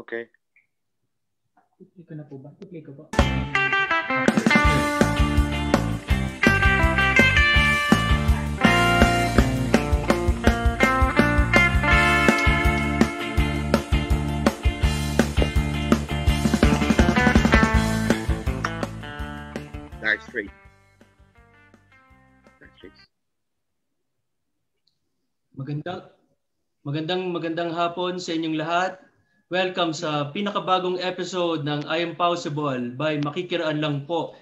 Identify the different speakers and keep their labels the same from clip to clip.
Speaker 1: Okay.
Speaker 2: I-play ko na po ba? I-play ko po.
Speaker 1: Dark straight. Dark straight.
Speaker 3: Magandang hapon sa inyong lahat. Welcome sa pinakabagong episode ng I Am Possible by Makikiraan Lang Po.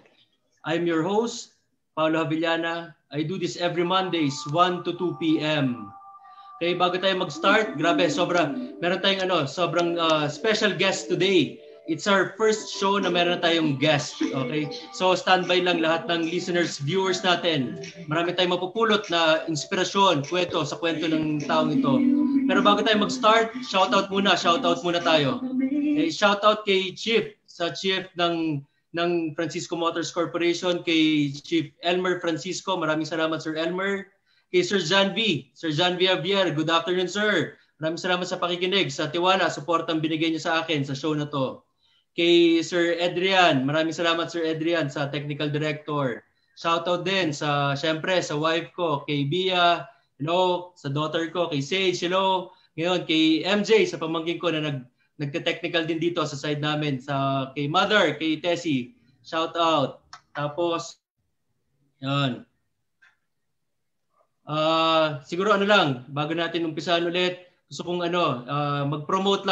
Speaker 3: I'm your host, Paolo Havillana. I do this every Mondays, 1 to 2 p.m. Okay, bago tayo mag-start, grabe, meron tayong sobrang special guest today. It's our first show na meron tayong guest. Okay? So standby lang lahat ng listeners, viewers natin. Marami tayong mapupulot na inspirasyon, sa kwento ng taong ito. Pero bago tayo mag-start, shoutout muna tayo. Shoutout kay Chief, Chief ng Francisco Motors Corporation, kay Chief Elmer Francisco. Maraming salamat, Sir Elmer. Kay Sir John V. Javier, good afternoon, sir. Maraming salamat sa pakikinig, sa tiwala, support ang binigay niyo sa akin sa show na to. Kay Sir Adrian, maraming salamat Sir Adrian sa Technical Director. Shoutout din syempre sa wife ko, kay Bia, hello, sa daughter ko, kay Sage, hello. Ngayon kay MJ sa pamangkin ko na nagte-technical din dito sa side namin, kay Mother, kay Tessie. Shoutout. Tapos yan. Siguro bago natin umpisahan ulit, gusto kong mag-promote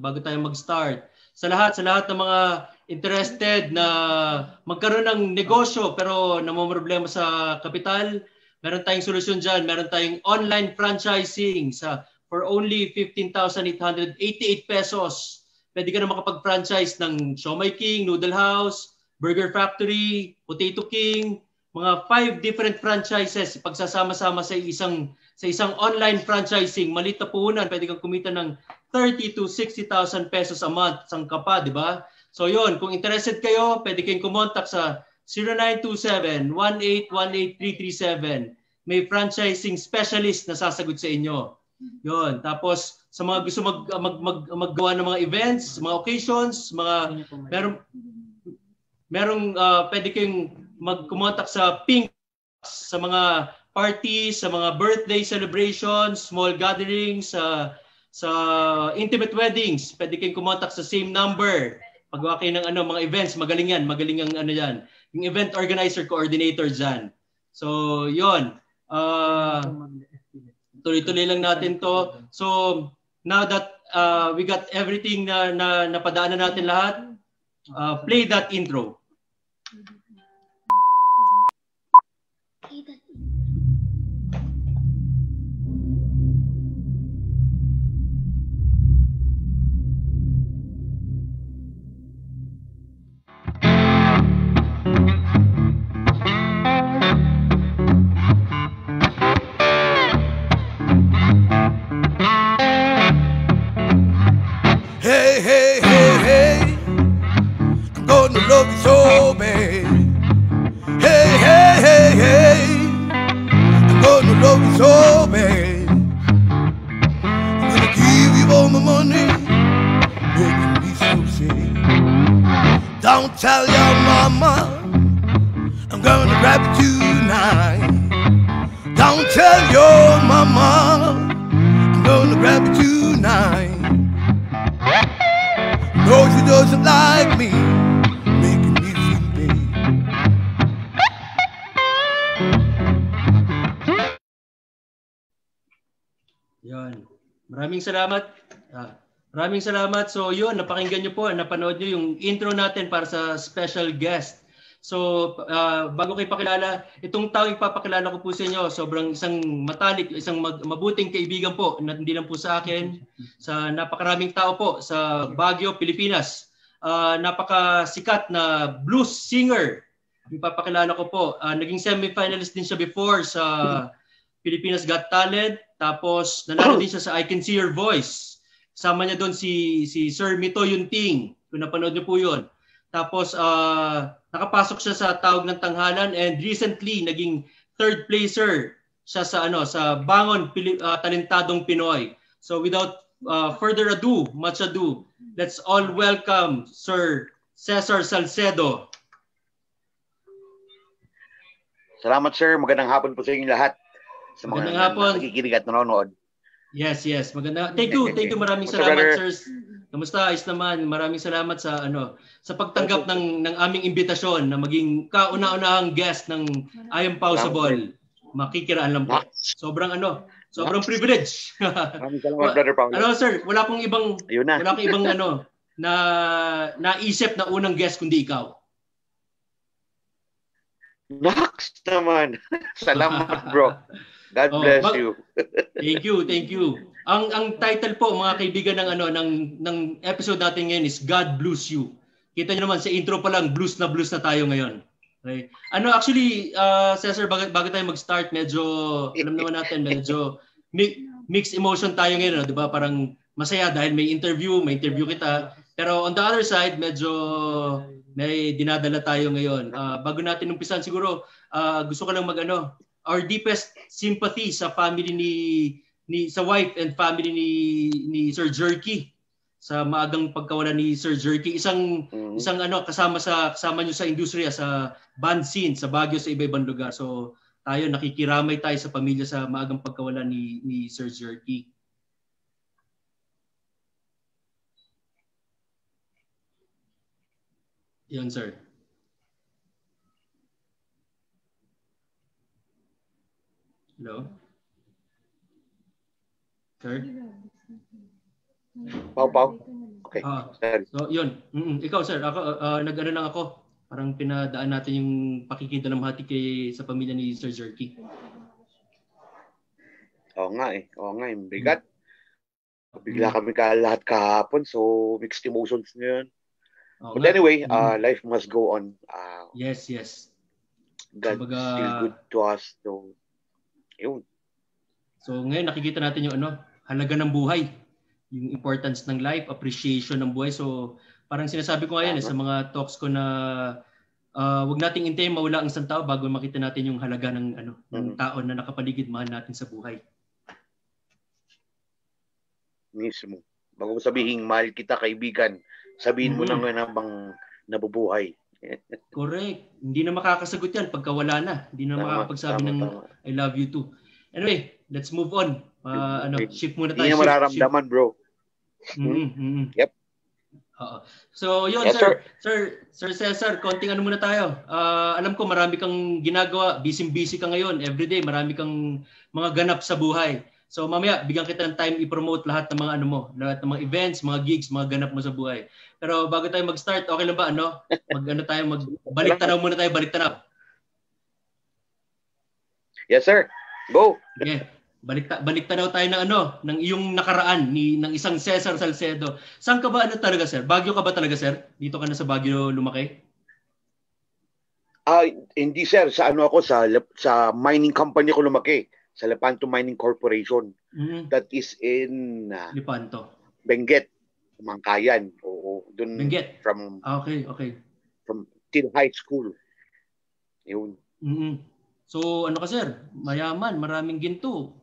Speaker 3: bago tayo mag-start. Sa lahat ng mga interested na magkaroon ng negosyo pero namomroblema sa kapital, meron tayong solusyon dyan. Meron tayong online franchising for only 15,888 pesos. Pwede ka na makapag-franchise ng Siomai King, Noodle House, Burger Factory, Potato King, mga 5 different franchises pagsasama-sama sa isang online franchising. Maliit na puhunan, pwede kang kumita ng 30 to 60,000 pesos a month. Sangka pa, di ba? So yun, kung interested kayo, pwede kayong kumontak sa 0927-1818337. May franchising specialist na sasagot sa inyo. Yun. Tapos sa mga gusto maggawa ng mga events, mga occasions, pwede kayong magkumontak sa Pink sa mga parties, sa mga birthday celebrations, small gatherings, sa intimate weddings. Pwede kayong kumontak sa same number. Paggawa kayo ng mga events, magaling ang yan. Yung event organizer, coordinator dyan. So, yun. Tuloy-tuloy lang natin to. So, now that we got everything na napadaanan natin lahat, play that intro.
Speaker 4: Don't tell your mama I'm gonna grab you tonight. Don't tell your mama I'm gonna grab you tonight. No, she doesn't like me making me feel bad.
Speaker 3: Yan. Maraming salamat. Maraming salamat. So yun, napakinggan nyo po, napanood nyo yung intro natin para sa special guest. So bago kayo pakilala, itong tao ipapakilala ko po sa inyo, sobrang isang matalik, isang mabuting kaibigan po, hindi lang po sa akin, sa napakaraming tao po sa Baguio, Pilipinas. Napakasikat na blues singer. Ipapakilala ko po. Naging semi-finalist din siya before sa Pilipinas Got Talent. Tapos nanalo din siya sa I Can See Your Voice. Kasama niya doon si Sir Mito Yunting. Kung napanood niyo po yun. Tapos nakapasok siya sa Tawag ng Tanghalan and recently naging third placer siya sa Bangon Talentadong Pinoy. So without further ado, much ado, let's all welcome Sir Cesar Salcedo.
Speaker 1: Salamat sir, magandang hapon po sa inyo lahat. Sa mga nakikinig at nanonood.
Speaker 3: Yes. Maganda. Thank you. Maraming salamat, sir. Kamusta? Ayos naman. Maraming salamat sa sa pagtanggap ng aming imbitasyon na maging kauna-unahang guest ng I Am Possible. Makikiraan lang po. Sobrang privilege.
Speaker 1: Maraming salamat, Brother Paulo.
Speaker 3: Sir, wala kong ibang na naisip na unang guest kundi ikaw.
Speaker 1: Nax naman. Salamat, bro. God bless you.
Speaker 3: Thank you. Ang title po mga kaibigan ng episode natin ngayon is God Blues You. Kita niyo naman sa intro pa lang blues na tayo ngayon. Okay. Actually Cesar, bago tayo mag-start, medyo alam naman natin medyo mixed emotion tayo ngayon, 'di ba? Parang masaya dahil may interview kita. Pero on the other side, medyo may dinadala tayo ngayon. Bago natin umpisan siguro, gusto ko lang our deepest sympathy sa family sa wife and family ni Sir Jerky sa maagang pagkawala ni Sir Jerky. Isang kasama niyo sa industriya, sa band scene sa Baguio, sa iba-ibang lugar. So tayo nakikiramay tayo sa pamilya sa maagang pagkawala ni Sir Jerky. Yan, sir. Hello? Sir?
Speaker 1: Pau. Okay.
Speaker 3: So, yun. Ikaw, sir. Ako, nag-ano lang ako. Parang pinadaan natin yung pakikita ng hati sa pamilya ni Sir Jerky.
Speaker 1: Oo nga eh. Bigat. Bigla kami lahat kahapon. So, mixed emotions ngayon. But anyway, life must go on.
Speaker 3: Yes.
Speaker 1: God is still good to us. So, yun.
Speaker 3: So, ngayon nakikita natin yung halaga ng buhay. Yung importance ng life, appreciation ng buhay. So, parang sinasabi ko ngayon sa mga talks ko na wag nating hintayin mawala ang isang tao bago makita natin yung halaga ng tao na nakapaligid mahal natin sa buhay.
Speaker 1: Mismo. Bago sabihin mahal kita, kaibigan, sabihin mo na nga bang nabubuhay.
Speaker 3: Correct. Hindi na makakasagot yan pagka wala na. Hindi na makakapagsabi ng I love you too. Anyway, let's move on. Shift muna tayo.
Speaker 1: Hindi na mararamdaman, bro. Yep.
Speaker 3: So, yun,
Speaker 1: yes,
Speaker 3: Sir Cesar, konting muna tayo. Alam ko marami kang ginagawa. Busy ka ngayon. Everyday, marami kang mga ganap sa buhay. So mamaya, bigyan kita ng time i-promote lahat ng mga lahat ng mga events, mga gigs, mga ganap mo sa buhay. Pero bago tayo mag-start, okay lang ba balik tanaw muna tayo, balik tanaw.
Speaker 1: Yes, sir. Go.
Speaker 3: Okay. Balik tanaw tayo ng iyong nakaraan ng isang Cesar Salcedo. Saan ka ba talaga, sir? Baguio ka ba talaga, sir? Dito ka na sa Baguio lumaki?
Speaker 1: Hindi, sir. Sa ako sa mining company ko lumaki. Sa Lepanto Mining Corporation. That is in
Speaker 3: Lepanto.
Speaker 1: Benguet, Mangkayan. Oo, doon
Speaker 3: Benguet. Okay.
Speaker 1: From till high school. Yun.
Speaker 3: So ano ka, sir? Mayaman, maraming ginto.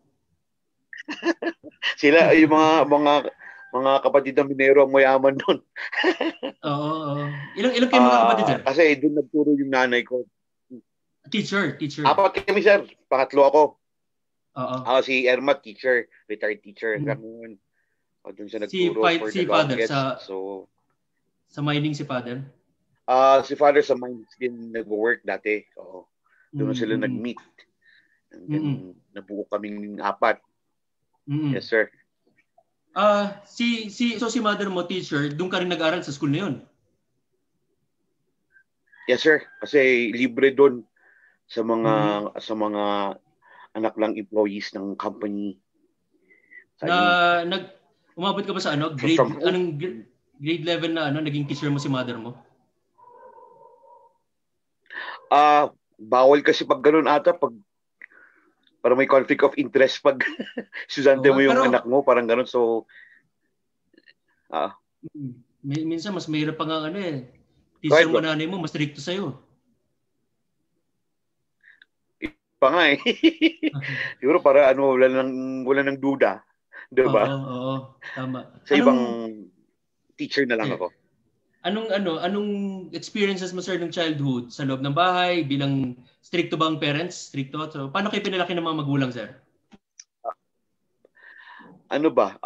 Speaker 1: Sila yung mga kapatid ng minero ang mayaman doon.
Speaker 3: Oo. Ilang kayo mga kapatid, sir?
Speaker 1: Kasi doon nagturo yung nanay ko.
Speaker 3: Teacher.
Speaker 1: 4 kami, sir. Pangatlo ako. Si Erma, retired teacher. Ganun. Doon siya nagturo
Speaker 3: si father sa mining si father?
Speaker 1: Si father sa mining din nag-work dati. Oo. Doon sila nag-meet. And then, nabuo kaming 4. Yes, sir.
Speaker 3: Si mother mo, teacher, doon ka rin nag-aral sa school na yun?
Speaker 1: Yes, sir. Kasi libre doon sa mga anak lang employees ng company.
Speaker 3: Umabot ka ba sa grade level na naging teacher mo si mother mo?
Speaker 1: Bawal kasi pag ganoon ata, para may conflict of interest pag estudyante mo yung anak mo, parang ganoon. So
Speaker 3: minsan mas mahirap pa nga teacher mo, nanay mo mas stricto sa'yo.
Speaker 1: Pa nga eh. Siguro para wala nang duda. Diba?
Speaker 3: Oo, tama.
Speaker 1: Sa ibang teacher na lang ako.
Speaker 3: Anong experiences mo, sir, ng childhood sa loob ng bahay bilang stricto bang parents? Stricto? So, paano kayo pinalaki ng mga magulang, sir?
Speaker 1: Ano ba?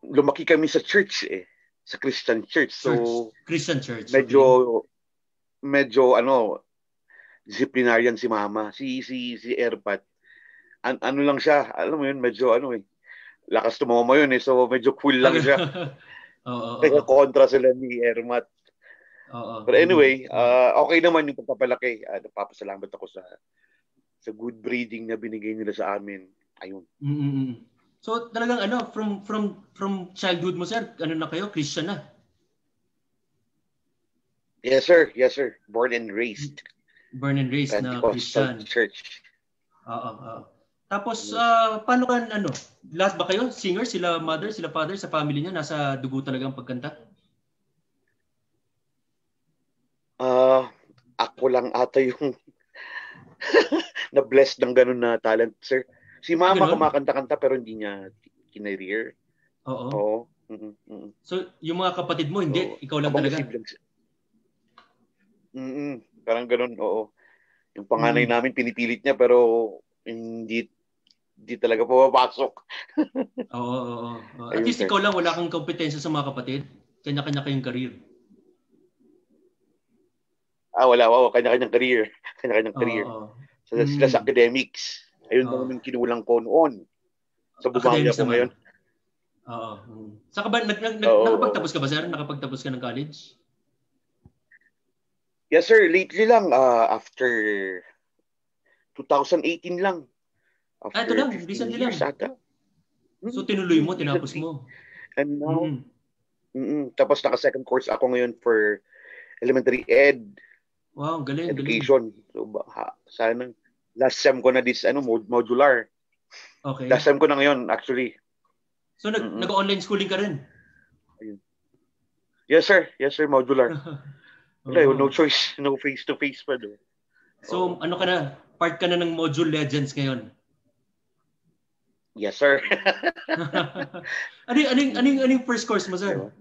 Speaker 1: Lumaki kami sa church sa Christian church. So
Speaker 3: Christian church.
Speaker 1: Medyo disciplinarian si mama. Si Erpat. Ano lang siya, alam mo yun, medyo lakas tumomo yun So medyo cool lang siya. Kaya kontra sila ni Ermat. But anyway, okay naman yung pagpapalaki. Napapasalamat ako sa good breeding na binigay nila sa amin. Ayun.
Speaker 3: So talagang from childhood mo, sir, na kayo, Christian na?
Speaker 1: Yes sir. Born and raised
Speaker 3: na Christian
Speaker 1: church.
Speaker 3: Tapos paano ka lahat ba kayo singer, sila mother, sila father sa family niyo, nasa dugo talaga ang pagkanta?
Speaker 1: Ako lang ata yung na-blessed ng ganun na talent, sir. Si mama kumakanta-kanta pero hindi niya kinareer. Oo.
Speaker 3: So yung mga kapatid mo hindi, ikaw lang talaga?
Speaker 1: Parang ganun, oo. Yung panganay namin pinipilit niya pero hindi talaga pumapasok.
Speaker 3: Oo. At least ikaw lang, wala kang kompetensya sa mga kapatid. Kanya-kanya kayong career.
Speaker 1: Wala. Kanya-kanyang career. Sila sa academics. Ayun naman kinulang ko noon. Sa Bubaya ko ngayon.
Speaker 3: Saka ba, nakapagtapos ka ba, sir? Nakapagtapos ka ng college?
Speaker 1: Yes, sir. Lately lang. After 2018 lang.
Speaker 3: Ito lang, recently lang. So tinuloy mo, tinapos mo.
Speaker 1: And now, tapos naka-second course ako ngayon for elementary ed.
Speaker 3: Wow, galing.
Speaker 1: Education. So, sana last sem ko na this modular.
Speaker 3: Okay.
Speaker 1: Last sem ko na ngayon actually.
Speaker 3: So nag-online schooling ka rin?
Speaker 1: Yes, sir, modular. No choice, no face-to-face pa do.
Speaker 3: So ano ka na? Part ka na ng Module Legends ngayon?
Speaker 1: Yes, sir.
Speaker 3: Anong first course mo, sir?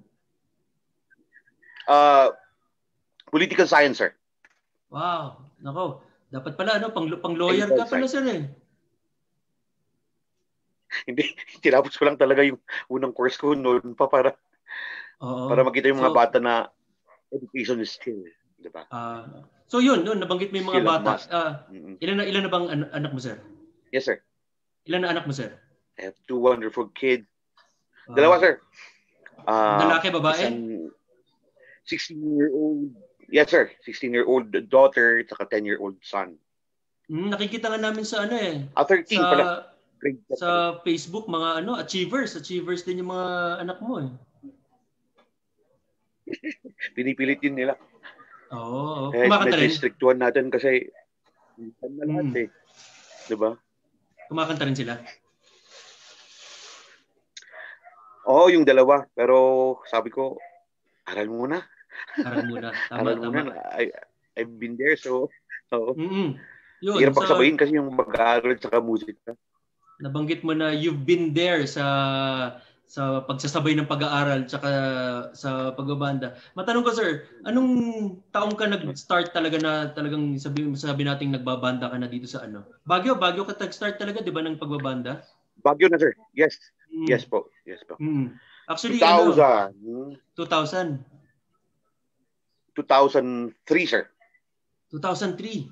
Speaker 1: Political science, sir.
Speaker 3: Wow. Nako. Dapat pala, pang lawyer ka pala, sir eh.
Speaker 1: Hindi. Tinapos ko lang talaga yung unang course ko noon pa para makita yung mga bata na education is skill. Diba?
Speaker 3: So yun, nabanggit mo yung mga bata. Ilan na bang anak mo, sir?
Speaker 1: Yes, sir.
Speaker 3: Ilan na anak mo, sir?
Speaker 1: I have 2 wonderful kids. Dalawa, sir.
Speaker 3: Lalaki, babae?
Speaker 1: 16-year-old. Yes, sir. 16-year-old daughter at 10-year-old son.
Speaker 3: Nakikita nga namin sa
Speaker 1: 13 pala.
Speaker 3: Sa Facebook, mga achievers din yung mga anak mo eh.
Speaker 1: Pinipilit din nila.
Speaker 3: Oo. Kumakanta rin?
Speaker 1: Strictuan natin kasi na lahat Diba?
Speaker 3: Kumakanta rin sila?
Speaker 1: Oo, yung dalawa. Pero sabi ko, aral muna.
Speaker 3: Tama.
Speaker 1: I've been there, so
Speaker 3: Yun.
Speaker 1: Hirap pagsabayin kasi yung mag-aaral at saka musika.
Speaker 3: Nabanggit mo na you've been there sa pagsasabay ng pag-aaral at saka sa pagbabanda. Matanong ko, sir, anong taong ka nag-start talaga na talagang sabi nating nagbabanda ka na dito sa Baguio ka nag-start talaga, di ba, ng pagbabanda?
Speaker 1: Baguio na, sir. Yes. Yes po.
Speaker 3: Actually,
Speaker 1: 2000. 2003, sir.
Speaker 3: 2003.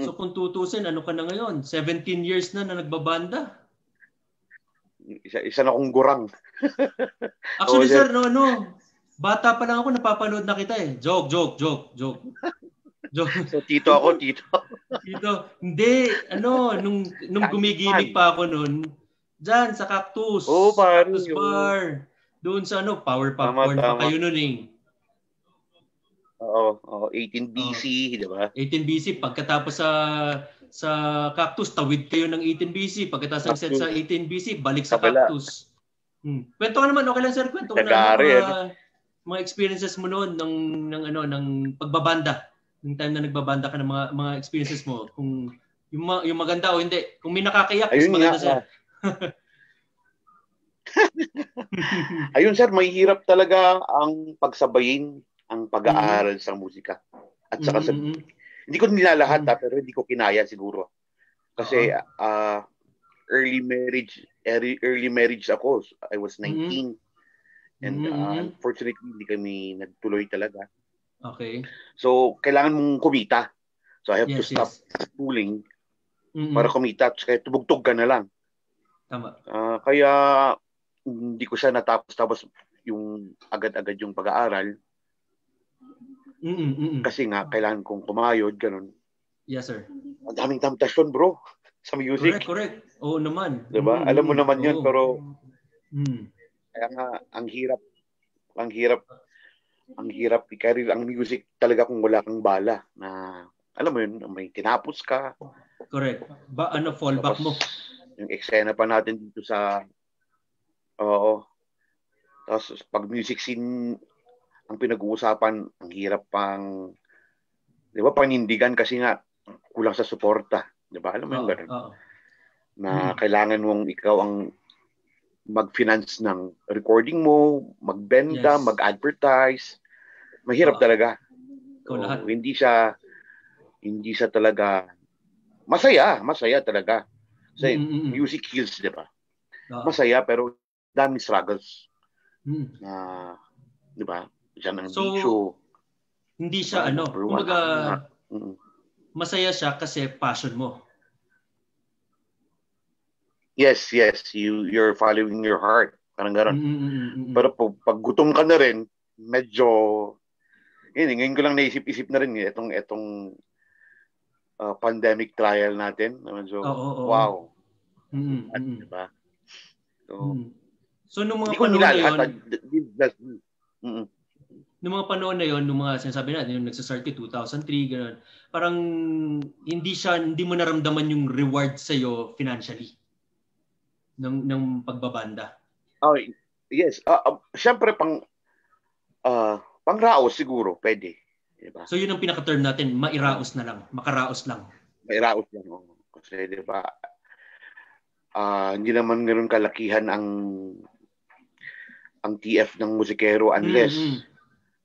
Speaker 3: So kung 2000, ano ka na ngayon? 17 years na nagbabanda?
Speaker 1: Isa na akong gurang.
Speaker 3: Actually, sir, bata pa lang ako, napapanood na kita eh. Joke.
Speaker 1: So, tito ako, tito.
Speaker 3: Hindi, nung gumigimik pa ako noon, dyan sa Cactus.
Speaker 1: Cactus
Speaker 3: Bar. Doon sa Power Popcorn pa kayo noon eh.
Speaker 1: Oo, 18 BC, di ba?
Speaker 3: 18 BC, pagkatapos sa Cactus, tawid kayo ng 18 BC. Pagkatapos ng set sa 18 BC, balik sa Cactus. Kwento ka naman, okay lang, sir. Kwento ka na mga experiences mo noon ng pagbabanda. Yung time na nagbabanda ka ng mga experiences mo. Kung Yung maganda o hindi. Kung may nakakayak,
Speaker 1: Ayun
Speaker 3: mas maganda,
Speaker 1: nga,
Speaker 3: sir.
Speaker 1: Ayun, sir, mahihirap talaga ang pagsabayin ang pag-aaral sa musika. At saka hindi ko nilalahat, pero hindi ko kinaya siguro. Kasi early marriage ako. I was 19. And unfortunately, hindi kami nagtuloy talaga.
Speaker 3: Okay.
Speaker 1: So, kailangan mong kumita. So, I have to stop schooling para kumita. Kaya tubugtog ka na lang.
Speaker 3: Tama.
Speaker 1: Kaya, hindi ko siya natapos. Tapos, yung agad-agad yung pag-aaral. Kasi nga, kailangan kong kumayod, ganun.
Speaker 3: Yes, sir.
Speaker 1: Ang daming temptasyon, bro, sa music.
Speaker 3: Correct. Oo naman.
Speaker 1: Diba? Alam mo naman yun, pero kaya nga, ang hirap i-career ang music talaga kung wala kang bala na, alam mo yun, may tinapos ka.
Speaker 3: Correct. Fallback mo?
Speaker 1: Yung eksena pa natin dito sa, tapos pag music scene ang pinag-uusapan, ang hirap pang, di ba, panindigan kasi nga, kulang sa suporta. Di ba? Alam mo yung gano'n? Na kailangan mong ikaw ang mag-finance ng recording mo, magbenta, mag-advertise. Mahirap talaga. So, hindi siya talaga masaya talaga. Kasi music heals, di ba? Masaya pero daming struggles. Di ba? Diyan ang bisyo.
Speaker 3: Hindi siya kumbaga masaya siya kasi passion mo.
Speaker 1: Yes, you're following your heart. Parang gano'n. Pero pag gutom ka na rin, medyo, ngayon ko lang naisip-isip na rin itong pandemic trial natin. Medyo, wow. Diba?
Speaker 3: So, nung mga panahon na yun, nung mga panahon na yun, nung mga sinasabi natin, yung nagsasart 2003, gano'n, parang hindi mo naramdaman yung reward sa'yo financially ng pagbabanda.
Speaker 1: Oh, yes. Siyempre pangraos siguro, pwede. Diba?
Speaker 3: So yun ang pinaka-term natin, mairaos na lang, makaraos lang.
Speaker 1: Mairaos lang. Kasi diba, hindi naman ganoon kalakihan ang TF ng musikero unless,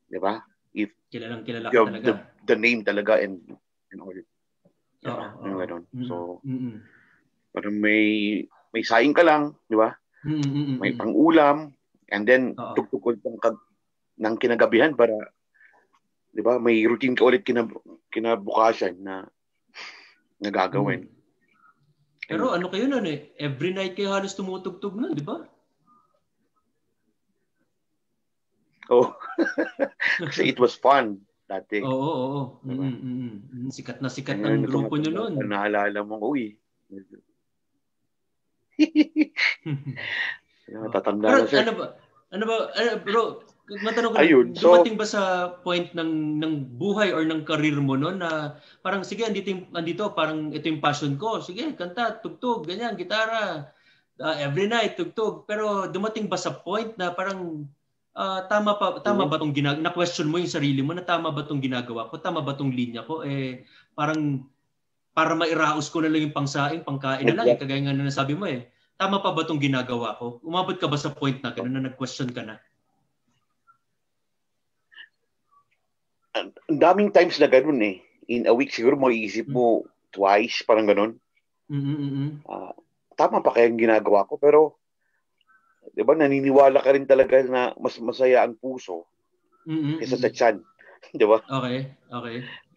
Speaker 1: diba? If
Speaker 3: kilalang kilala
Speaker 1: ka
Speaker 3: talaga.
Speaker 1: The name talaga and all. Diba? So, parang may saing ka lang, di ba? May pang-ulam, and then tugtugod ng kinagabihan para, di ba, may routine ka ulit kinabukasan na gagawin.
Speaker 3: Pero ano kayo nun every night kayo halos tumutugtog nun, di ba?
Speaker 1: Oh. Kasi it was fun dati.
Speaker 3: Oo. Diba? Sikat na sikat ang grupo nyo nun.
Speaker 1: Naalala mo, uy. Tatanda na, sir.
Speaker 3: Ano ba, bro, matanong ko, dumating ba sa point ng buhay or ng career mo noon na parang, sige, andito, parang ito yung passion ko. Sige, kanta, tugtog, ganyan, gitara, every night, tugtog. Pero dumating ba sa point na parang, tama ba itong ginagawa? Na-question mo yung sarili mo na tama ba itong ginagawa ko? Tama ba itong linya ko? Parang, para mairaos ko na lang yung pangsaing, pangkain na lang. Kagaya nga na nasabi mo tama pa ba itong ginagawa ko? Umabot ka ba sa point na gano'n na nag-question ka na?
Speaker 1: Ang daming times na gano'n In a week siguro maiisip mo twice, parang gano'n. Tama pa kaya yung ginagawa ko? Pero, di ba, naniniwala ka rin talaga na mas masaya ang puso kaysa sa tiyan. Di ba?
Speaker 3: Okay.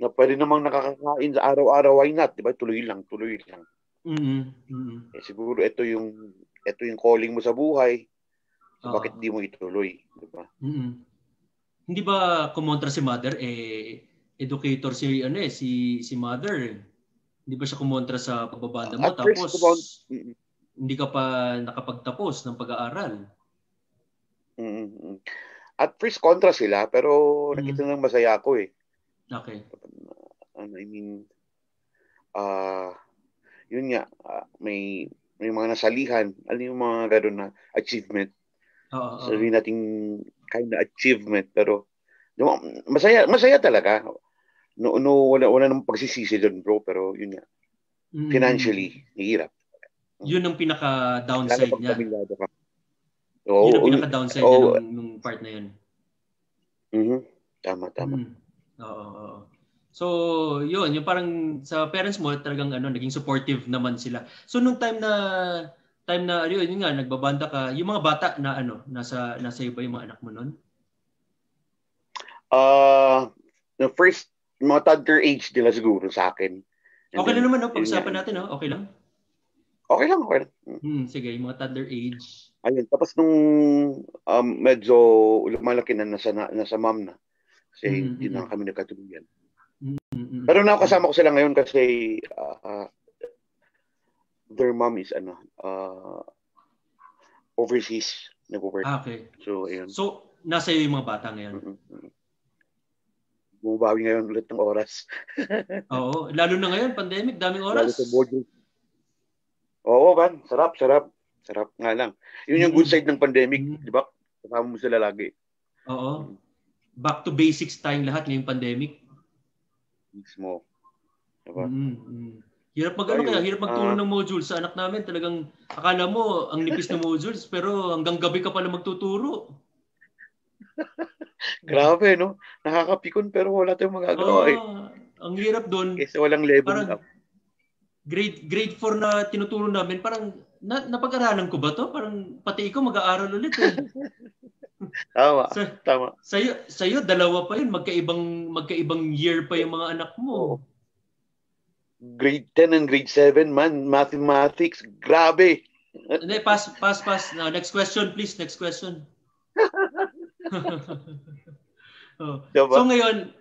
Speaker 1: Na pwede namang nakakakain sa araw-araw, why not? Di ba? Tuloy lang. Siguro ito yung calling mo sa buhay. So, bakit di mo ituloy? Di ba?
Speaker 3: Hindi ba kumontra si Mother? Educator si Mother. Hindi ba siya kumontra sa pagbabanda mo? Tapos, hindi ka pa nakapagtapos ng pag-aaral?
Speaker 1: At first, kontra sila, pero nakita nang masaya ako
Speaker 3: Okay.
Speaker 1: I mean, yun nga, may mga nasalihan, yung mga gano'n na achievement. Sabihin natin kind of achievement, pero masaya talaga. No, wala namang pagsisisi doon, bro, pero yun nga. financially, hirap.
Speaker 3: Yun ang pinaka-downside niya.
Speaker 1: Oo,
Speaker 3: yun ang pinaka-downside niya nung part na yun.
Speaker 1: Tama.
Speaker 3: Oo. So, yun, yung parang sa parents mo talagang naging supportive naman sila. So nung time na yun nga nagbabanda ka, yung mga bata na nasa iyo ba yung mga anak mo noon?
Speaker 1: The first mga toddler age nila siguro sa akin.
Speaker 3: Okay lang naman, no? Pag-usapan natin, no? Okay lang.
Speaker 1: Okay lang.
Speaker 3: Sige, yung mga toddler age.
Speaker 1: Ayun, tapos nung medyo lumalaki na nasa mom na. Kasi hindi na kami nagkatuluyan. Pero nakasama ko sila ngayon kasi their mom is overseas nag-work.
Speaker 3: Okay.
Speaker 1: So, ayun.
Speaker 3: So, nasa iyo yung mga bata ngayon?
Speaker 1: Bumabawi ngayon ulit ng oras.
Speaker 3: Oo. Lalo na ngayon, pandemic, daming oras.
Speaker 1: Oo, man. Sarap. Sarap nga lang. Yun yung good side ng pandemic. Di ba? Kasama mo sila lagi.
Speaker 3: Oo. Back to basics tayong lahat ngayong pandemic.
Speaker 1: Mismo. Diba?
Speaker 3: Hirap hirap magturo ng modules sa anak namin. Talagang akala mo ang nipis na modules pero hanggang gabi ka pala magtuturo.
Speaker 1: Grabe, no? Nakakapikon pero wala tayong magagawa eh.
Speaker 3: Ang hirap doon.
Speaker 1: Kasi walang level
Speaker 3: parang
Speaker 1: up.
Speaker 3: Grade 4 na tinuturo namin, parang napag-aralan ko ba to? Parang pati ikaw mag-aaral ulit eh.
Speaker 1: Tama.
Speaker 3: Sa'yo, dalawa pa yun. Magkaibang year pa yung mga anak mo.
Speaker 1: Grade 10 and grade 7, man. Mathematics. Grabe.
Speaker 3: Pass. Now, next question, please. Next question. So ngayon,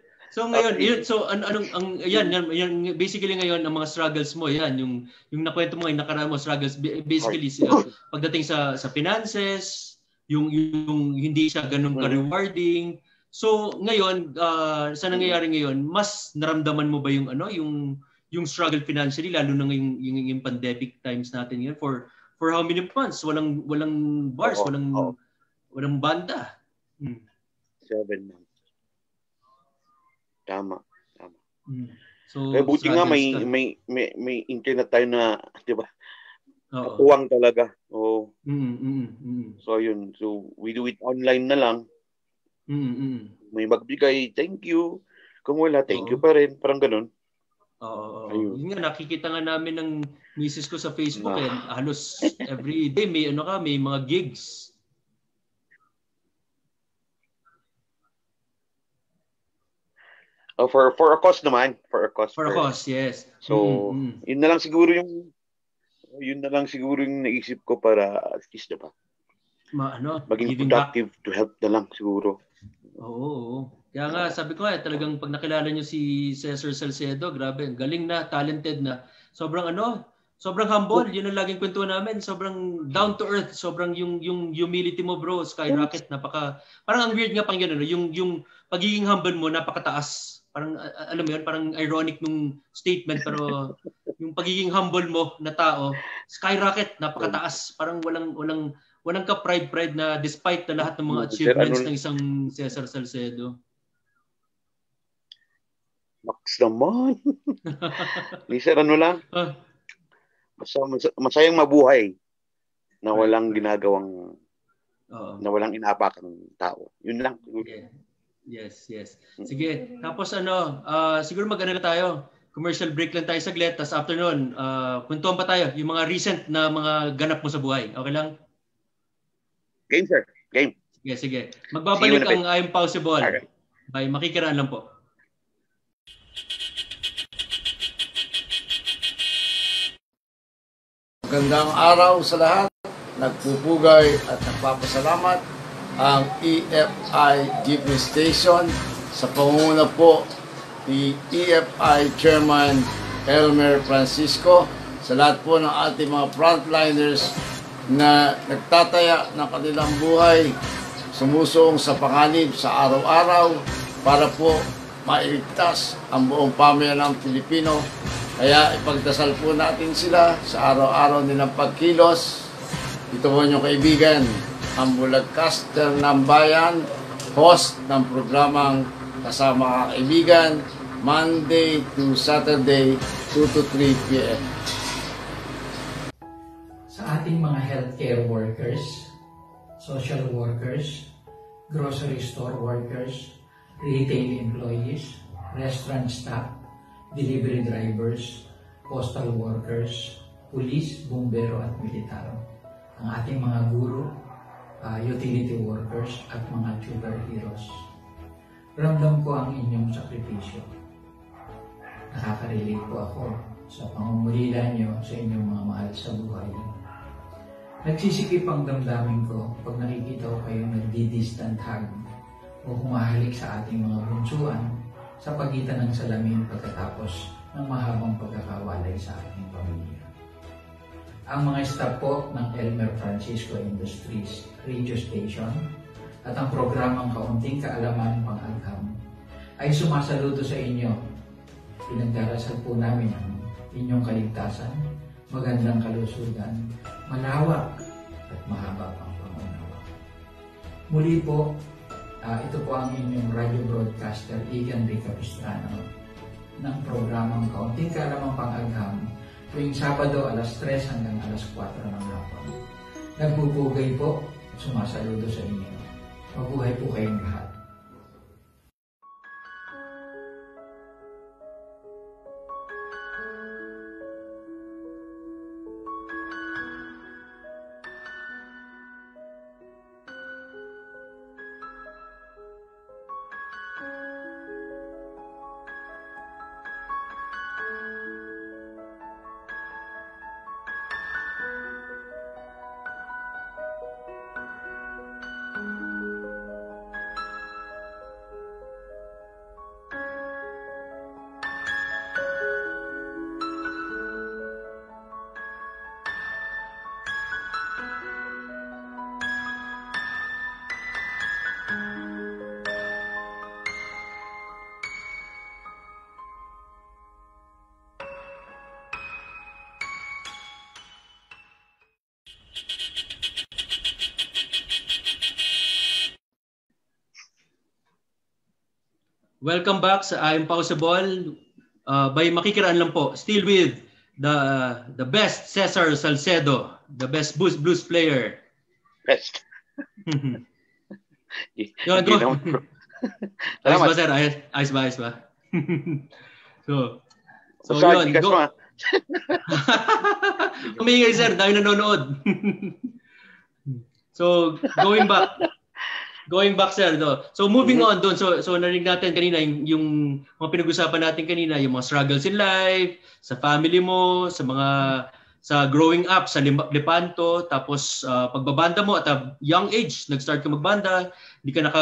Speaker 3: yan basically ngayon ang mga struggles mo, yan yung nakwento mo yung nakaraan mo struggles basically pagdating sa finances, yung hindi siya ganun ka-rewarding. So ngayon, sa nangyayari ngayon, mas naramdaman mo ba yung yung struggle financially lalo na yung pandemic times natin ngayon for how many months? Walang bars, walang banda.
Speaker 1: 7 months. Tama.
Speaker 3: So,
Speaker 1: buti nga may internet tayo na, 'di ba? Katuwang talaga. Oh. So yun. So we do it online na lang. May magbigay, thank you. Kung wala, thank you pa rin. Parang ganun.
Speaker 3: Oo. Yun nga, nakikita nga namin ng misis ko sa Facebook halos every day may mga gigs.
Speaker 1: For a cause naman. For a cause,
Speaker 3: yes.
Speaker 1: So, yun na lang siguro yung naisip ko para at least, diba? Maging productive back to help na lang siguro.
Speaker 3: Oo. Kaya nga, sabi ko talagang pag nakilala nyo si Cesar Salcedo, grabe, galing na, talented na. Sobrang humble, yun ang laging kwentuhan namin. Sobrang down to earth, sobrang yung humility mo, bro, skyrocket, parang ang weird nga pang yun, yung pagiging humble mo, napakataas. Parang, alam mo yun, parang ironic nung statement, pero yung pagiging humble mo na tao, skyrocket, napakataas. Parang walang ka pride na despite na lahat ng mga achievements ng isang Cesar Salcedo.
Speaker 1: Max naman. Sir, lang? Masayang mabuhay na walang ginagawang na walang inapakang tao. Yun lang.
Speaker 3: Yeah. Yes. Sige, tapos siguro mag-ano na tayo. Commercial break lang tayo saglit. Tapos after nun, kwentuhan pa tayo. Yung mga recent na mga ganap mo sa buhay. Okay lang?
Speaker 1: Game, sir. Game.
Speaker 3: Sige. Magbabalik ang I'm Possible. Okay. By Makikiraan lang po.
Speaker 5: Magandang araw sa lahat. Nagpupugay at nagpapasalamat ang EFI Jeepney Station sa pangunguna po ni EFI Chairman Elmer Francisco, sa lahat po ng ating mga frontliners na nagtataya ng kanilang buhay, sumusong sa panganib sa araw-araw para po mailigtas ang buong pamilya ng Pilipino. Kaya ipagdasal po natin sila sa araw-araw nilang pagkilos. Ito po inyong kaibigan, ang Bulagcaster ng Bayan, host ng programang Kasama Ka Kaibigan, Monday to Saturday, 2 to 3 p.m.
Speaker 6: Sa ating mga healthcare workers, social workers, grocery store workers, retail employees, restaurant staff, delivery drivers, postal workers, pulis, bumbero at militar, ang ating mga guro, utility workers at mga super heroes. Ramdam ko ang inyong sakripisyo. Nakaka-relate po ako sa pangungulila niyo sa inyong mga mahal sa buhay. Nagsisikip ang damdamin ko pag nakikita ko kayong nagdi-distant hug o humahalik sa ating mga bunsuan sa pagitan ng salamin pagkatapos ng mahabang pagkakawalay sa ating pamilya. Ang mga staff po ng Elmer Francisco Industries Radio Station at ang programang Kaunting Kaalaman Pang-agham ay sumasaludo sa inyo. Pinagdarasal po namin ang inyong kaligtasan, magandang kalusugan, malawak at mahaba pang pangunawa. Muli po, ito po ang inyong radio broadcaster Igan D. Capistrano ng programang Kaunting Kaalaman Pang-agham tuwing Sabado alas 3 hanggang alas 4 ng hapon. Nagpupugay po, sumasaludo sa inyo. Mabuhay po kayong lahat.
Speaker 3: Welcome back sa I Am Possible by Makikiraan lang po. Still with the best Cesar Salcedo, the best blues player.
Speaker 1: Best.
Speaker 3: Yun, go. Ayos ba, sir? Ayos ba? so yun, go. Umingay, sir. Dami nanonood. So, Going back, sir. No? So, moving on doon. So narinig natin kanina yung mga pinag-usapan natin kanina, yung mga struggles in life, sa family mo, sa growing up, sa Lepanto, tapos pagbabanda mo at a young age, nag-start ka magbanda, hindi ka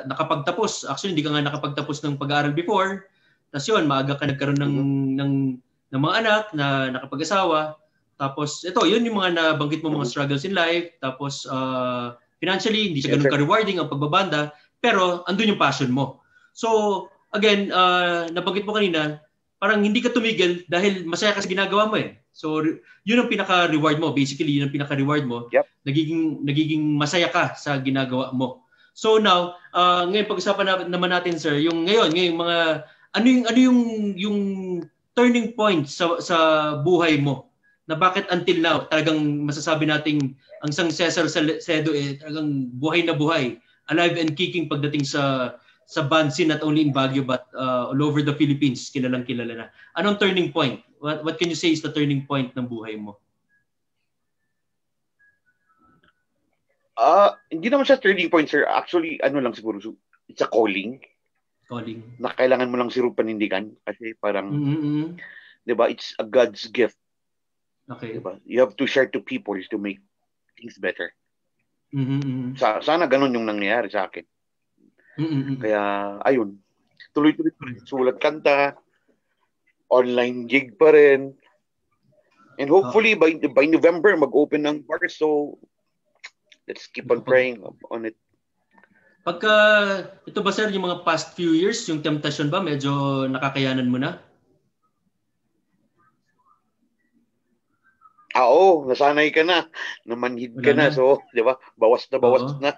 Speaker 3: nakapagtapos. Actually, hindi ka nga nakapagtapos ng pag-aaral before. Tapos yun, maaga ka nagkaroon ng mga anak na nakapag-asawa. Tapos, ito, yun yung mga nabanggit mo, mga struggles in life. Tapos, financially, hindi siya ganun ka-rewarding ang pagbabanda, pero andun yung passion mo. So, again, nabanggit mo kanina, parang hindi ka tumigil dahil masaya ka sa ginagawa mo eh. So, yun ang pinaka-reward mo. Basically, yun ang pinaka-reward mo.
Speaker 1: Yep.
Speaker 3: Nagiging masaya ka sa ginagawa mo. So now, ngayon pag-usapan naman natin, sir, yung mga ano yung turning point sa buhay mo na bakit until now talagang masasabi nating ang isang Cesar Salcedo talagang buhay na buhay, alive and kicking pagdating sa band scene, not only in Baguio but all over the Philippines, kilalang kilala na. Anong turning point? What can you say is the turning point ng buhay mo?
Speaker 1: Hindi naman siya turning point, sir. Actually, ano lang siguro, it's a calling. Na kailangan mo lang siguro panindigan kasi parang, diba, it's a God's gift.
Speaker 3: Okay.
Speaker 1: Diba? You have to share to people to make things better. Sana ganun yung nangyayari sa akin. Kaya, ayun. Tuloy-tuloy sulat kanta, online gig pa rin. And hopefully, by November, mag-open ng bar. So, let's keep on praying on it.
Speaker 3: Pagka, ito ba, sir, yung mga past few years, yung temptation ba, medyo nakakayanan mo na?
Speaker 1: Oo, nasanay ka na. Namanhid ka na. So, di ba? Bawas na.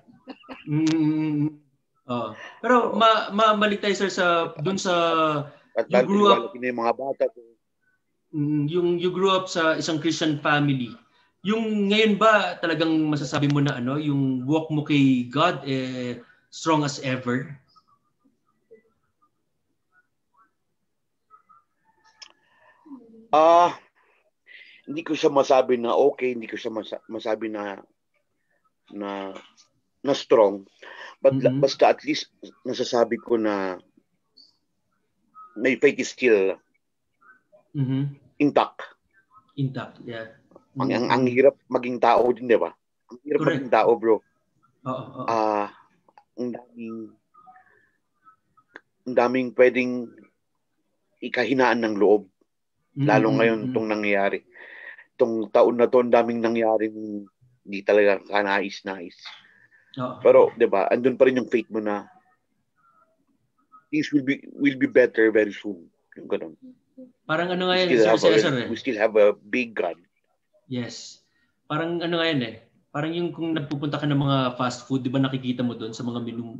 Speaker 3: Pero mabalik tayo, sir, dun sa
Speaker 1: you grew up. Yung mga bata.
Speaker 3: Yung you grew up sa isang Christian family. Yung ngayon ba talagang masasabi mo na yung walk mo kay God strong as ever?
Speaker 1: Hindi ko siya masabi na okay, hindi ko siya masabi na strong. But basta at least nasasabi ko na my faith is still intact.
Speaker 3: Intact, yeah.
Speaker 1: Ang hirap maging tao din, di ba? Ang hirap maging tao, bro. Ang daming pwedeng ikahinaan ng loob. Lalo ngayon itong nangyayari. Itong taon na to, ang daming nangyaring hindi talaga kanais-nais. Pero, di ba, andun pa rin yung faith mo na things will be better very soon. Yung ganun.
Speaker 3: Parang nga yan, Sir Cesar
Speaker 1: we still have a big God.
Speaker 3: Yes. Parang nga yan Parang yung kung nagpupunta ka ng mga fast food, di ba nakikita mo doon sa mga menu,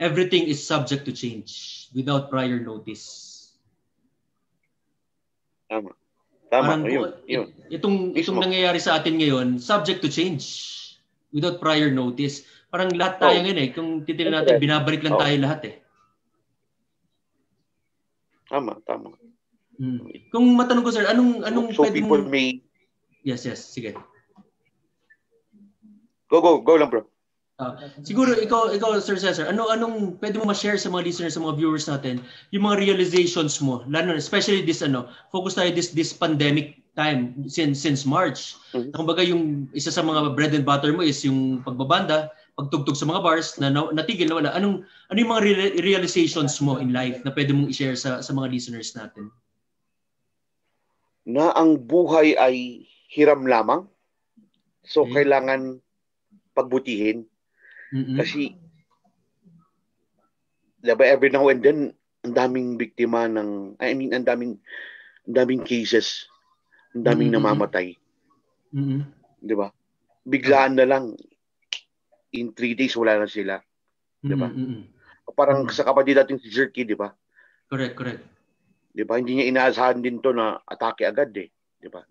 Speaker 3: everything is subject to change without prior notice.
Speaker 1: Tama.
Speaker 3: Parang,
Speaker 1: yun.
Speaker 3: Itong nangyayari sa atin ngayon, subject to change without prior notice. Parang lahat tayo ngayon kung titignan natin, binabalik lang tayo lahat
Speaker 1: Tama.
Speaker 3: Kung matanong ko, sir, anong
Speaker 1: so people may...
Speaker 3: Yes, sige.
Speaker 1: Go lang, bro.
Speaker 3: Siguro ikaw Sir Cesar, anong pwede mo ma-share sa mga listeners, sa mga viewers natin, yung mga realizations mo, lalo especially this focus tayo this pandemic time since March. Kumbaga yung isa sa mga bread and butter mo is yung pagbabanda, pagtugtog sa mga bars na natigil na wala. Ano yung mga realizations mo in life na pwede mong i-share sa mga listeners natin?
Speaker 1: Na ang buhay ay hiram lamang. So kailangan pagbutihin. Kasi diba, every now and then ang daming biktima ang daming cases, ang daming namamatay. Di ba? Biglaan na lang in 3 days wala na sila. Di ba? Parang sa kapatid natin si Jerky, di ba?
Speaker 3: Correct.
Speaker 1: Di ba? Hindi niya inaasahan din to na atake agad di ba?